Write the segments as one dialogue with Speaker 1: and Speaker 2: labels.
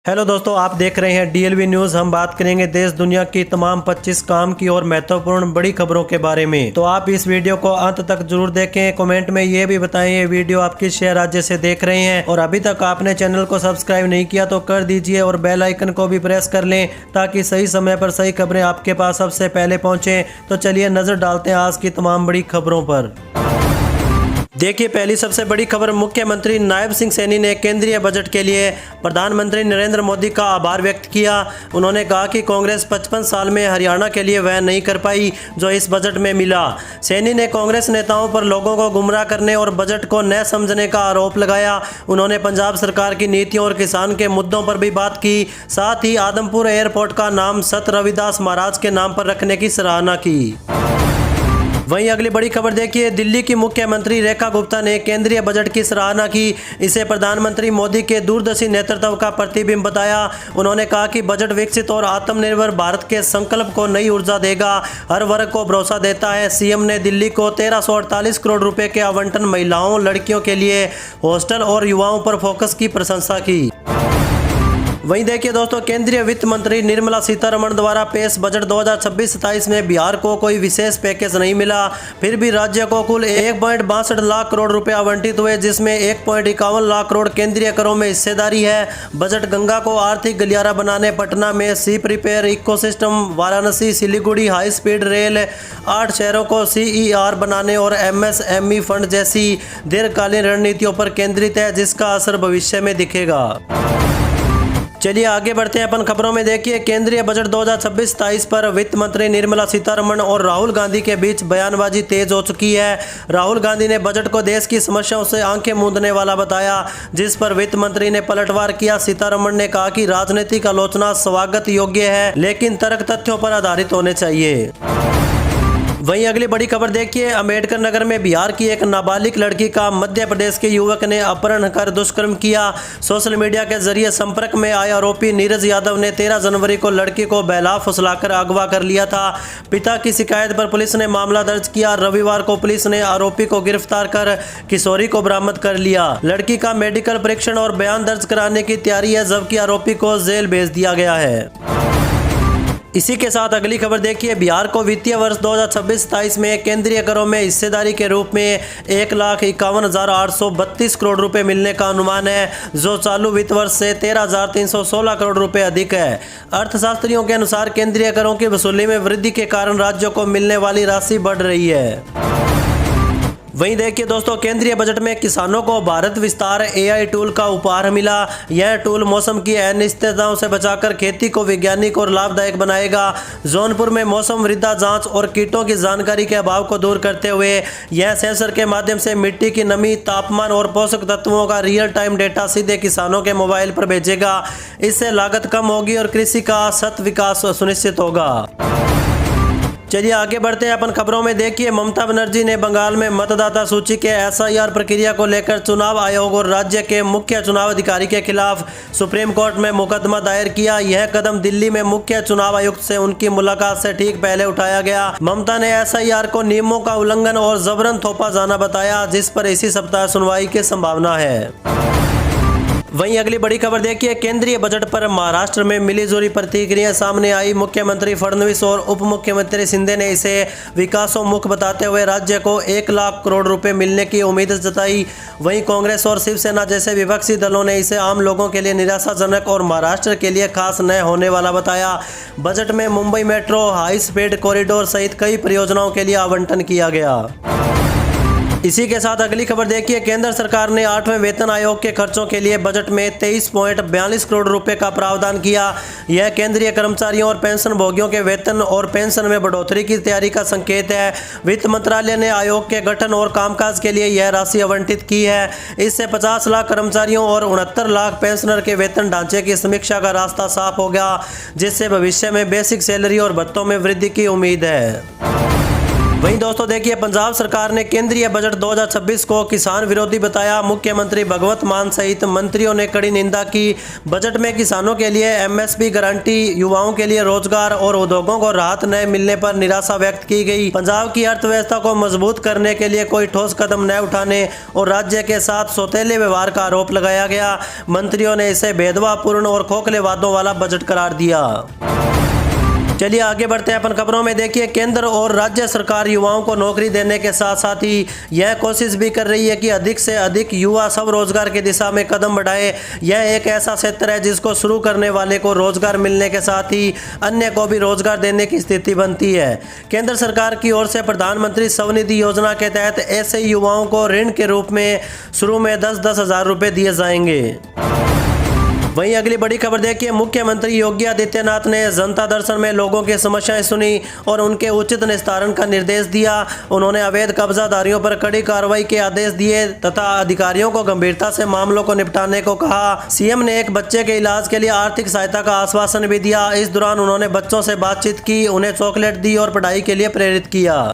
Speaker 1: Hello दोस्तों, आप देख रहे हैं डीएलवी न्यूज। हम बात करेंगे देश दुनिया की तमाम 25 काम की और महत्वपूर्ण बड़ी खबरों के बारे में। तो आप इस वीडियो को अंत तक जरूर देखें। कमेंट में ये भी बताएं ये वीडियो आप किस शहर राज्य से देख रहे हैं, और अभी तक आपने चैनल को सब्सक्राइब नहीं किया तो कर दीजिए और बेल आइकन को भी प्रेस कर लें ताकि सही समय पर सही खबरें आपके पास सबसे पहले पहुंचे। तो चलिए नजर डालते हैं आज की तमाम बड़ी खबरों पर। देखिए, पहली सबसे बड़ी खबर, मुख्यमंत्री नायब सिंह सैनी ने केंद्रीय बजट के लिए प्रधानमंत्री नरेंद्र मोदी का आभार व्यक्त किया। उन्होंने कहा कि कांग्रेस 55 साल में हरियाणा के लिए वह नहीं कर पाई जो इस बजट में मिला। सैनी ने कांग्रेस नेताओं पर लोगों को गुमराह करने और बजट को न समझने का आरोप लगाया। उन्होंने पंजाब सरकार की नीतियों और किसान के मुद्दों पर भी बात की। साथ ही आदमपुर एयरपोर्ट का नाम संत रविदास महाराज के नाम पर रखने की सराहना की। वहीं अगली बड़ी खबर देखिए, दिल्ली की मुख्यमंत्री रेखा गुप्ता ने केंद्रीय बजट की सराहना की। इसे प्रधानमंत्री मोदी के दूरदर्शी नेतृत्व का प्रतिबिंब बताया। उन्होंने कहा कि बजट विकसित और आत्मनिर्भर भारत के संकल्प को नई ऊर्जा देगा, हर वर्ग को भरोसा देता है। सीएम ने दिल्ली को 1348 करोड़ रुपए के आवंटन, महिलाओं, लड़कियों के लिए हॉस्टल और युवाओं पर फोकस की प्रशंसा की। वहीं देखिए दोस्तों, केंद्रीय वित्त मंत्री निर्मला सीतारमण द्वारा पेश बजट 2026-27 में बिहार को कोई विशेष पैकेज नहीं मिला। फिर भी राज्य को कुल 1.62 लाख करोड़ रुपए आवंटित हुए, जिसमें 1.51 लाख करोड़ केंद्रीय करों में हिस्सेदारी है। बजट गंगा को आर्थिक गलियारा बनाने, पटना में ship repair ecosystem, Varanasi Siliguri high speed rail, 8 शहरों को CER बनाने और MSME फंड जैसी दीर्घकालीन रणनीतियों पर केंद्रित है, जिसका असर भविष्य में दिखेगा। चलिए आगे बढ़ते हैं अपन खबरों में। देखिए, केंद्रीय बजट 2026-27 पर वित्त मंत्री निर्मला सीतारमण और राहुल गांधी के बीच बयानबाजी तेज हो चुकी है। राहुल गांधी ने बजट को देश की समस्याओं से आंखें मूंदने वाला बताया, जिस पर वित्त मंत्री ने पलटवार किया। सीतारमण ने कहा कि राजनीतिक आलोचना स्वागत योग्य है, लेकिन तर्क तथ्यों पर आधारित होने चाहिए। वहीं अगली बड़ी खबर देखिए, अम्बेडकर नगर में बिहार की एक नाबालिग लड़की का मध्य प्रदेश के युवक ने अपहरण कर दुष्कर्म किया। सोशल मीडिया के जरिए संपर्क में आए आरोपी नीरज यादव ने 13 जनवरी को लड़की को बहला फुसलाकर अगवा कर लिया था। पिता की शिकायत पर पुलिस ने मामला दर्ज किया। रविवार को पुलिस ने आरोपी को गिरफ्तार कर किशोरी को बरामद कर लिया। लड़की का मेडिकल परीक्षण और बयान दर्ज कराने की तैयारी है, जबकि आरोपी को जेल भेज दिया गया है। इसी के साथ अगली खबर देखिए, बिहार को वित्तीय वर्ष 2026-27 में केंद्रीय करों में हिस्सेदारी के रूप में 1,51,832 करोड़ रुपए मिलने का अनुमान है, जो चालू वित्त वर्ष से 13,316 करोड़ रुपए अधिक है। अर्थशास्त्रियों के अनुसार केंद्रीय करों की वसूली में वृद्धि के कारण राज्यों को मिलने वाली राशि बढ़ रही है। वहीं देखिए दोस्तों, केंद्रीय बजट में किसानों को भारत विस्तार AI टूल का उपहार मिला। यह टूल मौसम की अनिश्चितताओं से बचाकर खेती को वैज्ञानिक और लाभदायक बनाएगा। जौनपुर में मौसम वृद्धा जांच और कीटों की जानकारी के अभाव को दूर करते हुए यह सेंसर के माध्यम से मिट्टी की नमी, तापमान और पोषक तत्वों का रियल टाइम डेटा सीधे किसानों के मोबाइल पर भेजेगा। इससे लागत कम होगी और कृषि का सतत विकास सुनिश्चित होगा। चलिए आगे बढ़ते हैं अपन खबरों में। देखिए, ममता बनर्जी ने बंगाल में मतदाता सूची के SIR प्रक्रिया को लेकर चुनाव आयोग और राज्य के मुख्य चुनाव अधिकारी के खिलाफ सुप्रीम कोर्ट में मुकदमा दायर किया। यह कदम दिल्ली में मुख्य चुनाव आयुक्त से उनकी मुलाकात से ठीक पहले उठाया गया। ममता ने SIR को नियमों का उल्लंघन और जबरन थोपा जाना बताया, जिस पर इसी सप्ताह सुनवाई की संभावना है। वहीं अगली बड़ी खबर देखिए, केंद्रीय बजट पर महाराष्ट्र में मिलीजुली प्रतिक्रिया सामने आई। मुख्यमंत्री फडणवीस और उप मुख्यमंत्री शिंदे ने इसे विकासोन्मुख बताते हुए राज्य को 1 लाख करोड़ रुपए मिलने की उम्मीद जताई। वहीं कांग्रेस और शिवसेना जैसे विपक्षी दलों ने इसे आम लोगों के लिए निराशाजनक और महाराष्ट्र के लिए खास न होने वाला बताया। बजट में Mumbai metro, high speed corridor सहित कई परियोजनाओं के लिए आवंटन किया गया। इसी के साथ अगली खबर देखिए, केंद्र सरकार ने 8वें वेतन आयोग के खर्चों के लिए बजट में 23.42 करोड़ रुपए का प्रावधान किया। यह केंद्रीय कर्मचारियों और पेंशन भोगियों के वेतन और पेंशन में बढ़ोतरी की तैयारी का संकेत है। वित्त मंत्रालय ने आयोग के गठन और कामकाज के लिए यह राशि आवंटित की है। इससे 50 लाख कर्मचारियों और 69 लाख पेंशनर के वेतन ढांचे की समीक्षा का रास्ता साफ हो गया, जिससे भविष्य में बेसिक सैलरी और भत्तों में वृद्धि की उम्मीद है। वहीं दोस्तों देखिए, पंजाब सरकार ने केंद्रीय बजट 2026 को किसान विरोधी बताया। मुख्यमंत्री भगवंत मान सहित मंत्रियों ने कड़ी निंदा की। बजट में किसानों के लिए एमएसपी गारंटी, युवाओं के लिए रोजगार और उद्योगों को राहत न मिलने पर निराशा व्यक्त की गई। पंजाब की अर्थव्यवस्था को मजबूत करने के लिए कोई ठोस कदम न उठाने और राज्य के साथ सौतेले व्यवहार का आरोप लगाया गया। मंत्रियों ने इसे भेदभावपूर्ण और खोखले वादों वाला बजट करार दिया। चलिए आगे बढ़ते हैं अपन खबरों में। देखिए, केंद्र और राज्य सरकार युवाओं को नौकरी देने के साथ साथ ही यह कोशिश भी कर रही है कि अधिक से अधिक युवा स्वरोजगार की दिशा में कदम बढ़ाए। यह एक ऐसा क्षेत्र है जिसको शुरू करने वाले को रोजगार मिलने के साथ ही अन्य को भी रोजगार देने की स्थिति बनती है। केंद्र सरकार की ओर से प्रधानमंत्री स्वनिधि योजना के तहत ऐसे युवाओं को ऋण के रूप में शुरू में 10-10 हजार रुपये दिए जाएंगे। वहीं अगली बड़ी खबर देखिए, मुख्यमंत्री योगी आदित्यनाथ ने जनता दर्शन में लोगों की समस्याएं सुनी और उनके उचित निस्तारण का निर्देश दिया। उन्होंने अवैध कब्जाधारियों पर कड़ी कार्रवाई के आदेश दिए तथा अधिकारियों को गंभीरता से मामलों को निपटाने को कहा। सीएम ने एक बच्चे के इलाज के लिए आर्थिक सहायता का आश्वासन भी दिया। इस दौरान उन्होंने बच्चों से बातचीत की, उन्हें चॉकलेट दी और पढ़ाई के लिए प्रेरित किया।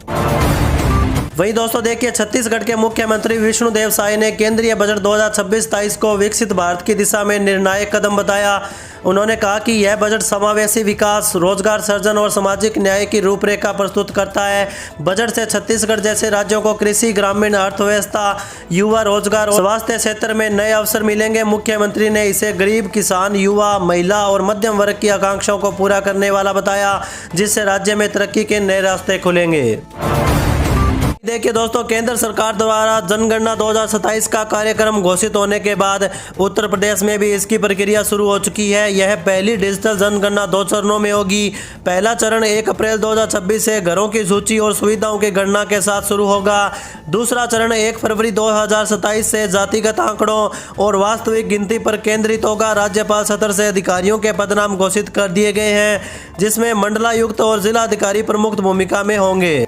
Speaker 1: वहीं दोस्तों देखिए, छत्तीसगढ़ के मुख्यमंत्री विष्णुदेव साय ने केंद्रीय बजट 2026-23 को विकसित भारत की दिशा में निर्णायक कदम बताया। उन्होंने कहा कि यह बजट समावेशी विकास, रोजगार सृजन और सामाजिक न्याय की रूपरेखा प्रस्तुत करता है। बजट से छत्तीसगढ़ जैसे राज्यों को कृषि, ग्रामीण अर्थव्यवस्था, युवा रोजगार और स्वास्थ्य क्षेत्र में नए अवसर मिलेंगे। मुख्यमंत्री ने इसे गरीब, किसान, युवा, महिला और मध्यम वर्ग की आकांक्षाओं को पूरा करने वाला बताया, जिससे राज्य में तरक्की के नए रास्ते खुलेंगे। देखिए दोस्तों, केंद्र सरकार द्वारा जनगणना 2027 का कार्यक्रम घोषित होने के बाद उत्तर प्रदेश में भी इसकी प्रक्रिया शुरू हो चुकी है। यह पहली डिजिटल जनगणना 2 चरणों में होगी। पहला चरण 1 अप्रैल 2026 से घरों की सूची और सुविधाओं की गणना के साथ शुरू होगा। दूसरा चरण 1 फरवरी 2027 से जातिगत आंकड़ों और वास्तविक गिनती पर केंद्रित होगा। राज्यपाल स्तर से अधिकारियों के पदनाम घोषित कर दिए गए हैं, जिसमें मंडलायुक्त और जिला अधिकारी प्रमुख भूमिका में होंगे।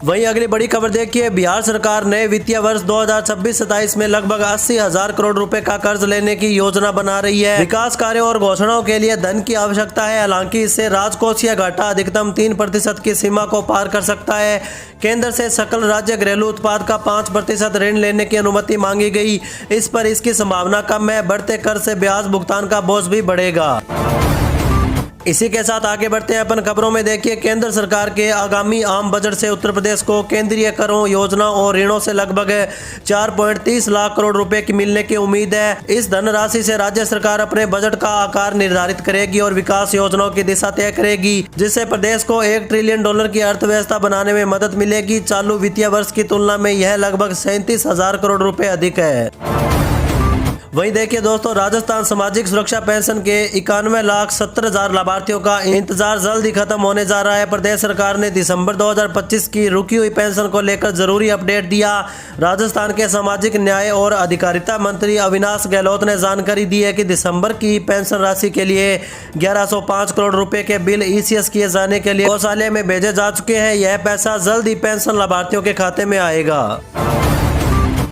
Speaker 1: वहीं अगली बड़ी खबर देखिए, बिहार सरकार नए वित्तीय वर्ष 2026-27 में लगभग 80,000 करोड़ रुपए का कर्ज लेने की योजना बना रही है। विकास कार्यों और घोषणाओं के लिए धन की आवश्यकता है। हालांकि इससे राजकोषीय घाटा अधिकतम 3% की सीमा को पार कर सकता है। केंद्र से सकल राज्य घरेलू उत्पाद का 5% ऋण लेने की अनुमति मांगी गई। इस पर इसकी संभावना कम है। बढ़ते कर्ज से ब्याज भुगतान का बोझ भी बढ़ेगा। इसी के साथ आगे बढ़ते हैं अपन खबरों में। देखिए, केंद्र सरकार के आगामी आम बजट से उत्तर प्रदेश को केंद्रीय करों, योजना और ऋणों से लगभग 4.30 लाख करोड़ रुपए की मिलने की उम्मीद है। इस धनराशि से राज्य सरकार अपने बजट का आकार निर्धारित करेगी और विकास योजनाओं की दिशा तय करेगी, जिससे प्रदेश को $1 ट्रिलियन की अर्थव्यवस्था बनाने में मदद मिलेगी। चालू वित्तीय वर्ष की तुलना में यह लगभग 37,000 करोड़ रुपए अधिक है। वहीं देखिए दोस्तों, राजस्थान सामाजिक सुरक्षा पेंशन के 91,70,000 लाभार्थियों का इंतजार जल्द ही खत्म होने जा रहा है। प्रदेश सरकार ने दिसंबर 2025 की रुकी हुई पेंशन को लेकर जरूरी अपडेट दिया। राजस्थान के सामाजिक न्याय और अधिकारिता मंत्री अविनाश गहलोत ने जानकारी दी है कि दिसंबर की पेंशन राशि के लिए 1105 करोड़ रुपए के बिल ईसीएस किए जाने के लिए कोषालय में भेजे जा चुके हैं। यह पैसा जल्द ही पेंशन लाभार्थियों के खाते में आएगा।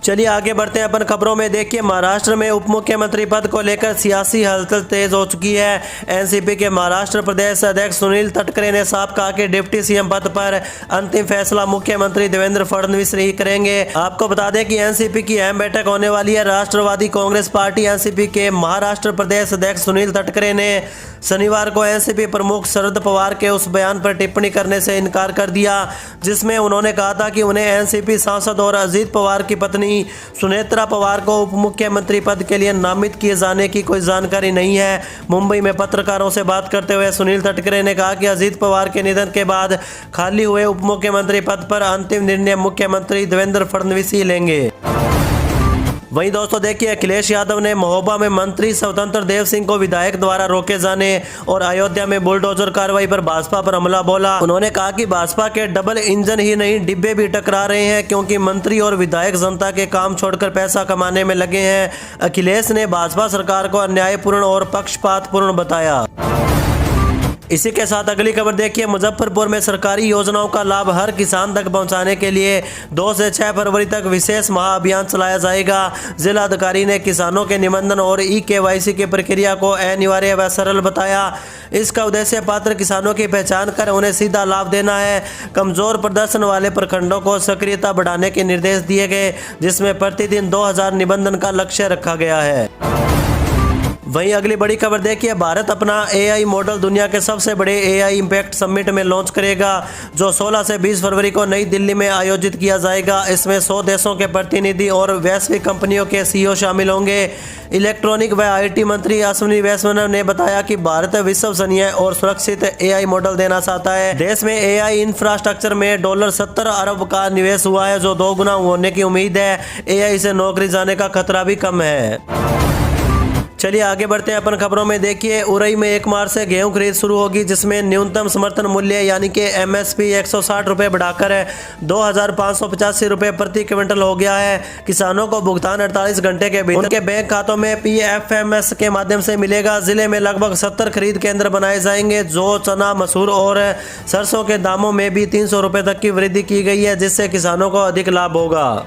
Speaker 1: चलिए आगे बढ़ते हैं अपन खबरों में। देखिए, महाराष्ट्र में उप मुख्यमंत्री पद को लेकर सियासी हलचल तेज हो चुकी है। एनसीपी के महाराष्ट्र प्रदेश अध्यक्ष सुनील तटकरे ने साफ कहा कि डिप्टी सीएम पद पर अंतिम फैसला मुख्यमंत्री देवेंद्र फडणवीस ही करेंगे। आपको बता दें कि एनसीपी की अहम बैठक होने वाली है। राष्ट्रवादी कांग्रेस पार्टी एनसीपी के महाराष्ट्र प्रदेश अध्यक्ष सुनील तटकरे ने शनिवार को एनसीपी प्रमुख शरद पवार के उस बयान पर टिप्पणी करने से इनकार कर दिया, जिसमें उन्होंने कहा था कि उन्हें एनसीपी सांसद और अजीत पवार की पत्नी सुनेत्रा पवार को उप मुख्यमंत्री पद के लिए नामित किए जाने की कोई जानकारी नहीं है। मुंबई में पत्रकारों से बात करते हुए सुनील तटकरे ने कहा कि अजीत पवार के निधन के बाद खाली हुए उप मुख्यमंत्री पद पर अंतिम निर्णय मुख्यमंत्री देवेंद्र फडणवीस ही लेंगे। वहीं दोस्तों देखिए, अखिलेश यादव ने महोबा में मंत्री स्वतंत्र देव सिंह को विधायक द्वारा रोके जाने और अयोध्या में बुलडोजर कार्रवाई पर भाजपा पर हमला बोला। उन्होंने कहा कि भाजपा के डबल इंजन ही नहीं, डिब्बे भी टकरा रहे हैं, क्योंकि मंत्री और विधायक जनता के काम छोड़कर पैसा कमाने में लगे हैं। अखिलेश ने भाजपा सरकार को अन्यायपूर्ण और पक्षपातपूर्ण बताया। इसी के साथ अगली खबर देखिए, मुजफ्फरपुर में सरकारी योजनाओं का लाभ हर किसान तक पहुंचाने के लिए 2 से 6 फरवरी तक विशेष महाअभियान चलाया जाएगा। जिला अधिकारी ने किसानों के निबंधन और ई-KYC की प्रक्रिया को अनिवार्य व सरल बताया। इसका उद्देश्य पात्र किसानों की पहचान कर उन्हें सीधा लाभ देना है। कमजोर प्रदर्शन वाले प्रखंडों को सक्रियता बढ़ाने के निर्देश दिए गए, जिसमें प्रतिदिन 2000 निबंधन का लक्ष्य रखा गया है। वहीं अगली बड़ी खबर देखिए, भारत अपना AI मॉडल दुनिया के सबसे बड़े AI इम्पैक्ट समिट में लॉन्च करेगा, जो 16 से 20 फरवरी को नई दिल्ली में आयोजित किया जाएगा। इसमें 100 देशों के प्रतिनिधि और वैश्विक कंपनियों के CEO शामिल होंगे। इलेक्ट्रॉनिक व IT मंत्री अश्विनी वैष्णव ने बताया कि भारत विश्वसनीय और सुरक्षित AI मॉडल देना चाहता है। देश में AI इंफ्रास्ट्रक्चर में $70 अरब का निवेश हुआ है, जो 2 गुना होने की उम्मीद है। AI से नौकरी जाने का खतरा भी कम है। चलिए आगे बढ़ते हैं अपन खबरों में। देखिए, उरई में 1 मार्च से गेहूं खरीद शुरू होगी, जिसमें न्यूनतम समर्थन मूल्य यानी कि MSP 160 रुपये बढ़ाकर 2585 रुपये प्रति क्विंटल हो गया है। किसानों को भुगतान 48 घंटे के भीतर उनके बैंक खातों में PFMS के माध्यम से मिलेगा। जिले में लगभग 70 खरीद केंद्र बनाए जाएंगे। जो चना, मसूर और सरसों के दामों में भी 300 रुपये तक की वृद्धि की गई है, जिससे किसानों को अधिक लाभ होगा।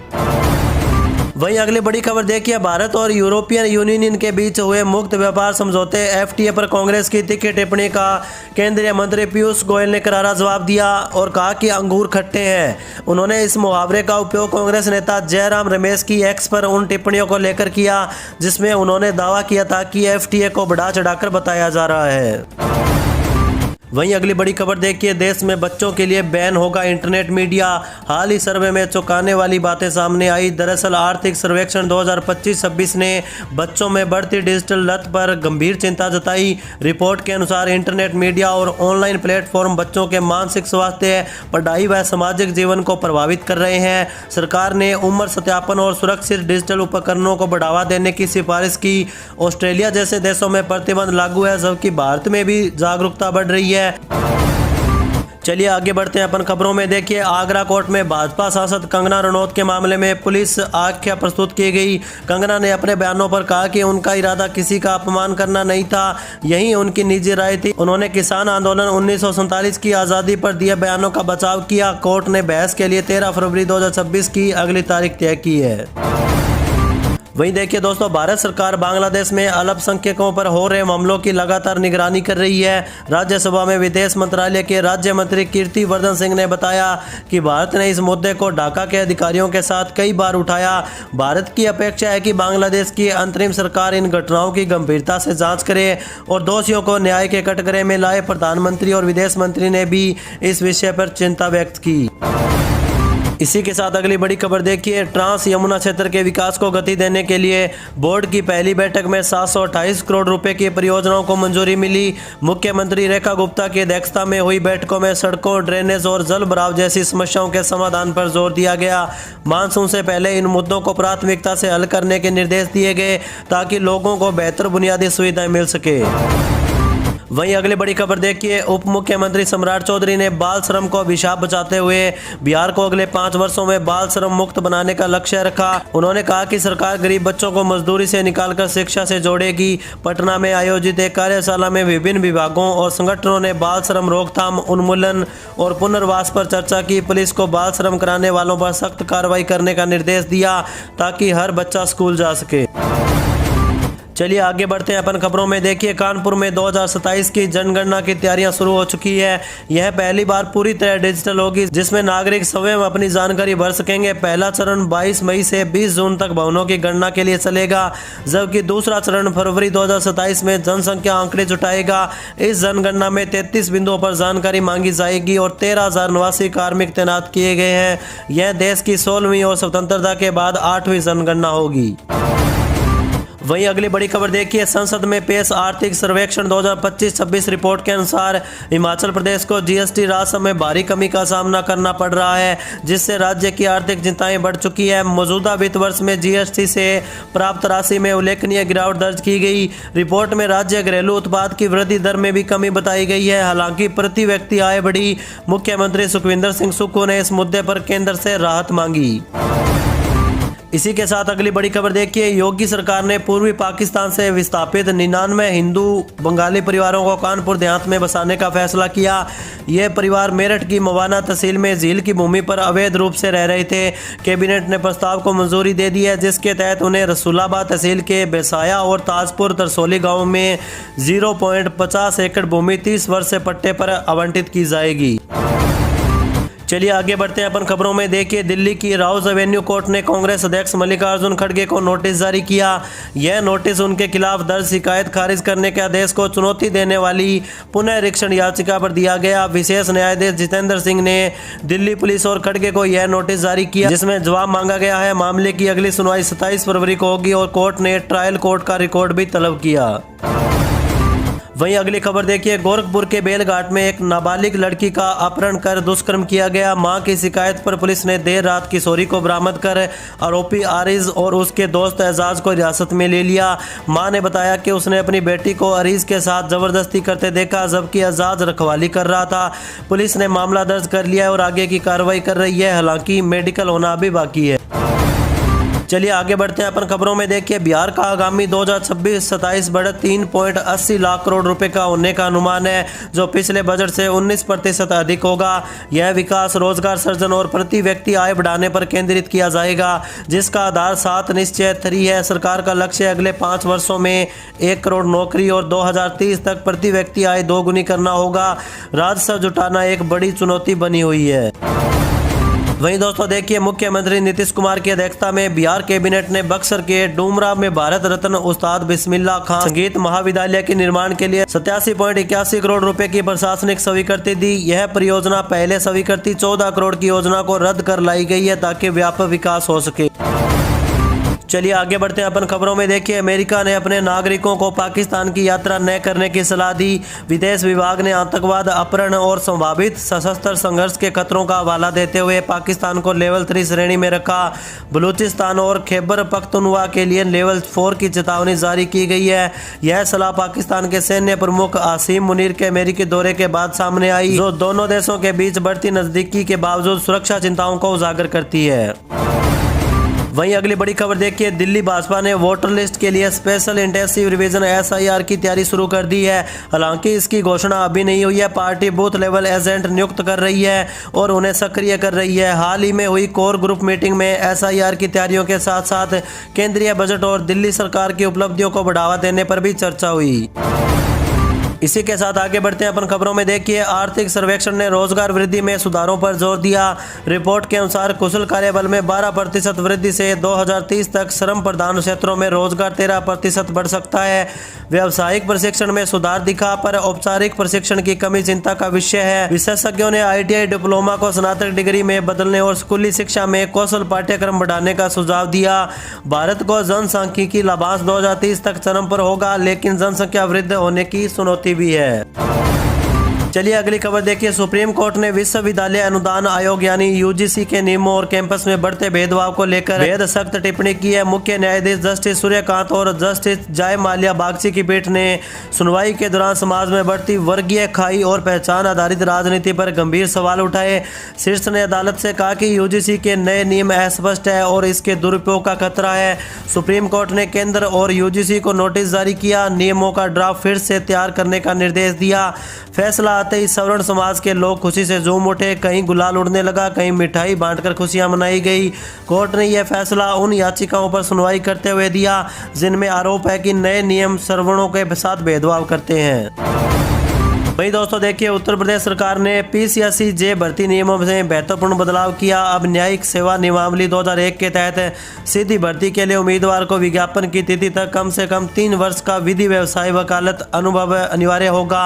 Speaker 1: वहीं अगली बड़ी खबर देखिए, भारत और यूरोपियन यूनियन के बीच हुए मुक्त व्यापार समझौते FTA पर कांग्रेस की तीखी टिप्पणी का केंद्रीय मंत्री पीयूष गोयल ने करारा जवाब दिया और कहा कि अंगूर खट्टे हैं। उन्होंने इस मुहावरे का उपयोग कांग्रेस नेता जयराम रमेश की X पर उन टिप्पणियों को लेकर किया, जिसमें उन्होंने दावा किया था कि FTA को बढ़ा चढ़ाकर बताया जा रहा है। वहीं अगली बड़ी खबर देखिए, देश में बच्चों के लिए बैन होगा इंटरनेट मीडिया। हाल ही सर्वे में चौंकाने वाली बातें सामने आई। दरअसल आर्थिक सर्वेक्षण 2025-26 ने बच्चों में बढ़ती डिजिटल लत पर गंभीर चिंता जताई। रिपोर्ट के अनुसार इंटरनेट मीडिया और ऑनलाइन प्लेटफॉर्म बच्चों के मानसिक स्वास्थ्य, पढ़ाई व सामाजिक जीवन को प्रभावित कर रहे हैं। सरकार ने उम्र सत्यापन और सुरक्षित डिजिटल उपकरणों को बढ़ावा देने की सिफारिश की। ऑस्ट्रेलिया जैसे देशों में प्रतिबंध लागू है, जबकि भारत में भी जागरूकता बढ़ रही है। चलिए आगे बढ़ते हैं अपन खबरों में। देखिए, आगरा कोर्ट में भाजपा सांसद कंगना रनौत के मामले में पुलिस आख्या प्रस्तुत की गई। कंगना ने अपने बयानों पर कहा कि उनका इरादा किसी का अपमान करना नहीं था, यही उनकी निजी राय थी। उन्होंने किसान आंदोलन 1947 की आज़ादी पर दिए बयानों का बचाव किया। कोर्ट ने बहस के लिए 13 फरवरी 2026 की अगली तारीख तय की है। वहीं देखिए दोस्तों, भारत सरकार बांग्लादेश में अल्पसंख्यकों पर हो रहे मामलों की लगातार निगरानी कर रही है। राज्यसभा में विदेश मंत्रालय के राज्य मंत्री कीर्ति वर्धन सिंह ने बताया कि भारत ने इस मुद्दे को ढाका के अधिकारियों के साथ कई बार उठाया। भारत की अपेक्षा है कि बांग्लादेश की अंतरिम सरकार इन घटनाओं की गंभीरता से जांच करे और दोषियों को न्याय के कटघरे में लाए। प्रधानमंत्री और विदेश मंत्री ने भी इस विषय पर चिंता व्यक्त की। इसी के साथ अगली बड़ी खबर देखिए, ट्रांस यमुना क्षेत्र के विकास को गति देने के लिए बोर्ड की पहली बैठक में 728 करोड़ रुपए की परियोजनाओं को मंजूरी मिली। मुख्यमंत्री रेखा गुप्ता की अध्यक्षता में हुई बैठकों में सड़कों, ड्रेनेज और जल भराव जैसी समस्याओं के समाधान पर जोर दिया गया। मानसून से पहले इन मुद्दों को प्राथमिकता से हल करने के निर्देश दिए गए, ताकि लोगों को बेहतर बुनियादी सुविधाएं मिल सके। वहीं अगली बड़ी खबर देखिए, उप मुख्यमंत्री सम्राट चौधरी ने बाल श्रम को अभिशाप बताते हुए बिहार को अगले 5 वर्षों में बाल श्रम मुक्त बनाने का लक्ष्य रखा। उन्होंने कहा कि सरकार गरीब बच्चों को मजदूरी से निकालकर शिक्षा से जोड़ेगी। पटना में आयोजित एक कार्यशाला में विभिन्न विभागों और संगठनों ने बाल श्रम रोकथाम, उन्मूलन और पुनर्वास पर चर्चा की। पुलिस को बाल श्रम कराने वालों पर सख्त कार्रवाई करने का निर्देश दिया, ताकि हर बच्चा स्कूल जा सके। चलिए आगे बढ़ते हैं अपन खबरों में। देखिए, कानपुर में 2027 की जनगणना की तैयारियां शुरू हो चुकी है। यह पहली बार पूरी तरह डिजिटल होगी, जिसमें नागरिक स्वयं अपनी जानकारी भर सकेंगे। पहला चरण 22 मई से 20 जून तक भवनों की गणना के लिए चलेगा, जबकि दूसरा चरण फरवरी 2027 में जनसंख्या आंकड़े जुटाएगा। इस जनगणना में 33 बिंदुओं पर जानकारी मांगी जाएगी और 13,000 निवासी कार्मिक तैनात किए गए हैं। यह देश की 16वीं और स्वतंत्रता के बाद 8वीं जनगणना होगी। वहीं अगली बड़ी खबर देखिए, संसद में पेश आर्थिक सर्वेक्षण 2025-26 रिपोर्ट के अनुसार हिमाचल प्रदेश को जीएसटी राजस्व में भारी कमी का सामना करना पड़ रहा है, जिससे राज्य की आर्थिक चिंताएं बढ़ चुकी है। मौजूदा वित्त वर्ष में जीएसटी से प्राप्त राशि में उल्लेखनीय गिरावट दर्ज की गई। रिपोर्ट में राज्य घरेलू उत्पाद की वृद्धि दर में भी कमी बताई गई है। हालांकि प्रति व्यक्ति आय बढ़ी। मुख्यमंत्री सुखविंदर सिंह सुक्खू ने इस मुद्दे पर केंद्र से राहत मांगी। इसी के साथ अगली बड़ी खबर देखिए, योगी सरकार ने पूर्वी पाकिस्तान से विस्थापित 99 हिंदू बंगाली परिवारों को कानपुर देहात में बसाने का फैसला किया। ये परिवार मेरठ की मवाना तहसील में झील की भूमि पर अवैध रूप से रह रहे थे। कैबिनेट ने प्रस्ताव को मंजूरी दे दी है, जिसके तहत उन्हें रसूलाबाद तहसील के बेसाया और ताजपुर तरसोली गाँव में 0.50 एकड़ भूमि 30 वर्ष से पट्टे पर आवंटित की जाएगी। चलिए आगे बढ़ते हैं अपन खबरों में। देखिए, दिल्ली की राउज एवेन्यू कोर्ट ने कांग्रेस अध्यक्ष मल्लिकार्जुन खड़गे को नोटिस जारी किया। यह नोटिस उनके खिलाफ दर्ज शिकायत खारिज करने के आदेश को चुनौती देने वाली पुनरीक्षण याचिका पर दिया गया। विशेष न्यायाधीश जितेंद्र सिंह ने दिल्ली पुलिस और खड़गे को यह नोटिस जारी किया, जिसमें जवाब मांगा गया है। मामले की अगली सुनवाई 27 फरवरी को होगी और कोर्ट ने ट्रायल कोर्ट का रिकॉर्ड भी तलब किया। वहीं अगली खबर देखिए, गोरखपुर के बेलघाट में एक नाबालिग लड़की का अपहरण कर दुष्कर्म किया गया। मां की शिकायत पर पुलिस ने देर रात किशोरी को बरामद कर आरोपी आरिज और उसके दोस्त एजाज को हिरासत में ले लिया। मां ने बताया कि उसने अपनी बेटी को आरिज के साथ जबरदस्ती करते देखा, जबकि एजाज रखवाली कर रहा था। पुलिस ने मामला दर्ज कर लिया और आगे की कार्रवाई कर रही है, हालांकि मेडिकल होना अभी बाकी है। चलिए आगे बढ़ते हैं अपन खबरों में। देखिए, बिहार का आगामी 2026-27 बजट 3.80 लाख करोड़ रुपए का होने का अनुमान है, जो पिछले बजट से 19% अधिक होगा। यह विकास, रोजगार सृजन और प्रति व्यक्ति आय बढ़ाने पर केंद्रित किया जाएगा, जिसका आधार 7 निश्चय 3 है। सरकार का लक्ष्य अगले 5 वर्षों में 1 करोड़ नौकरी और 2030 तक प्रति व्यक्ति आय दोगुनी करना होगा। राजस्व जुटाना एक बड़ी चुनौती बनी हुई है। वहीं दोस्तों देखिए, मुख्यमंत्री नीतीश कुमार की अध्यक्षता में बिहार कैबिनेट ने बक्सर के डूमरा में भारत रत्न उस्ताद बिस्मिल्लाह खान संगीत महाविद्यालय के निर्माण के लिए 87.81 करोड़ रुपए की प्रशासनिक स्वीकृति दी। यह परियोजना पहले स्वीकृति 14 करोड़ की योजना को रद्द कर लाई गई है, ताकि व्यापक विकास हो सके। चलिए आगे बढ़ते हैं अपन खबरों में। देखिए, अमेरिका ने अपने नागरिकों को पाकिस्तान की यात्रा न करने की सलाह दी। विदेश विभाग ने आतंकवाद, अपहरण और संभावित सशस्त्र संघर्ष के खतरों का हवाला देते हुए पाकिस्तान को लेवल 3 श्रेणी में रखा। बलूचिस्तान और खैबर पख्तूनख्वा के लिए लेवल 4 की चेतावनी जारी की गई है। यह सलाह पाकिस्तान के सैन्य प्रमुख आसिम मुनीर के अमेरिकी दौरे के बाद सामने आई, जो दोनों देशों के बीच बढ़ती नजदीकी के बावजूद सुरक्षा चिंताओं को उजागर करती है। वहीं अगली बड़ी खबर देखिए, दिल्ली भाजपा ने वोटर लिस्ट के लिए स्पेशल इंटेंसिव रिवीजन SIR की तैयारी शुरू कर दी है। हालांकि इसकी घोषणा अभी नहीं हुई है। पार्टी बूथ लेवल एजेंट नियुक्त कर रही है और उन्हें सक्रिय कर रही है। हाल ही में हुई कोर ग्रुप मीटिंग में SIR की तैयारियों के साथ साथ केंद्रीय बजट और दिल्ली सरकार की उपलब्धियों को बढ़ावा देने पर भी चर्चा हुई। इसी के साथ आगे बढ़ते हैं अपन खबरों में। देखिए, आर्थिक सर्वेक्षण ने रोजगार वृद्धि में सुधारों पर जोर दिया। रिपोर्ट के अनुसार कुशल कार्यबल में 12% वृद्धि से 2030 तक श्रम प्रधान क्षेत्रों में रोजगार 13% बढ़ सकता है। व्यावसायिक प्रशिक्षण में सुधार दिखा, पर औपचारिक प्रशिक्षण की कमी चिंता का विषय है। विशेषज्ञों ने ITI डिप्लोमा को स्नातक डिग्री में बदलने और स्कूली शिक्षा में कौशल पाठ्यक्रम बढ़ाने का सुझाव दिया। भारत को जनसांख्यिकी लाभांश 2030 तक चरम पर होगा, लेकिन जनसंख्या वृद्धि होने की चुनौती भी है। चलिए अगली खबर देखिए, सुप्रीम कोर्ट ने विश्वविद्यालय अनुदान आयोग यानी UGC के नियमों और कैंपस में बढ़ते भेदभाव को लेकर बेहद सख्त टिप्पणी की है। मुख्य न्यायाधीश जस्टिस सूर्यकांत और जस्टिस जय माल्या बागची की पीठ ने सुनवाई के दौरान समाज में बढ़ती वर्गीय खाई और पहचान आधारित राजनीति पर गंभीर सवाल उठाए। शीर्ष ने अदालत से कहा कि UGC के नए नियम अस्पष्ट है और इसके दुरुपयोग का खतरा है। सुप्रीम कोर्ट ने केंद्र और UGC को नोटिस जारी किया, नियमों का ड्राफ्ट फिर से तैयार करने का निर्देश दिया। फैसला आते ही सवर्ण समाज के लोग खुशी से झूम उठे। कहीं गुलाल उड़ने लगा, कहीं मिठाई बांटकर खुशियां मनाई गई। कोर्ट ने यह फैसला उन याचिकाओं पर सुनवाई करते हुए दिया जिनमें आरोप है कि नए नियम सवर्णों के साथ भेदभाव करते हैं। वही दोस्तों देखिए, उत्तर प्रदेश सरकार ने PCSE भर्ती नियमों में महत्वपूर्ण बदलाव किया। अब न्यायिक सेवा नियमावली 2001 के तहत सीधी भर्ती के लिए उम्मीदवार को विज्ञापन की तिथि तक कम से कम 3 वर्ष का विधि व्यवसाय वकालत अनुभव अनिवार्य होगा।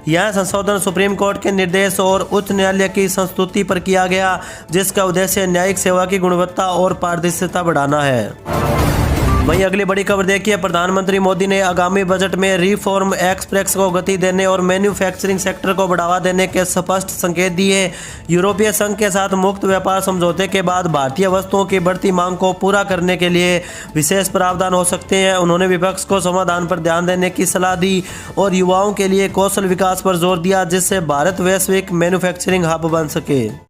Speaker 1: यह संशोधन सुप्रीम कोर्ट के निर्देश और उच्च न्यायालय की संस्तुति पर किया गया, जिसका उद्देश्य न्यायिक सेवा की गुणवत्ता और पारदर्शिता बढ़ाना है। वहीं अगली बड़ी खबर देखिए, प्रधानमंत्री मोदी ने आगामी बजट में रिफॉर्म एक्सप्रेस को गति देने और मैन्युफैक्चरिंग सेक्टर को बढ़ावा देने के स्पष्ट संकेत दिए। यूरोपीय संघ के साथ मुक्त व्यापार समझौते के बाद भारतीय वस्तुओं की बढ़ती मांग को पूरा करने के लिए विशेष प्रावधान हो सकते हैं। उन्होंने विपक्ष को समाधान पर ध्यान देने की सलाह दी और युवाओं के लिए कौशल विकास पर जोर दिया, जिससे भारत वैश्विक मैन्युफैक्चरिंग हब बन सके।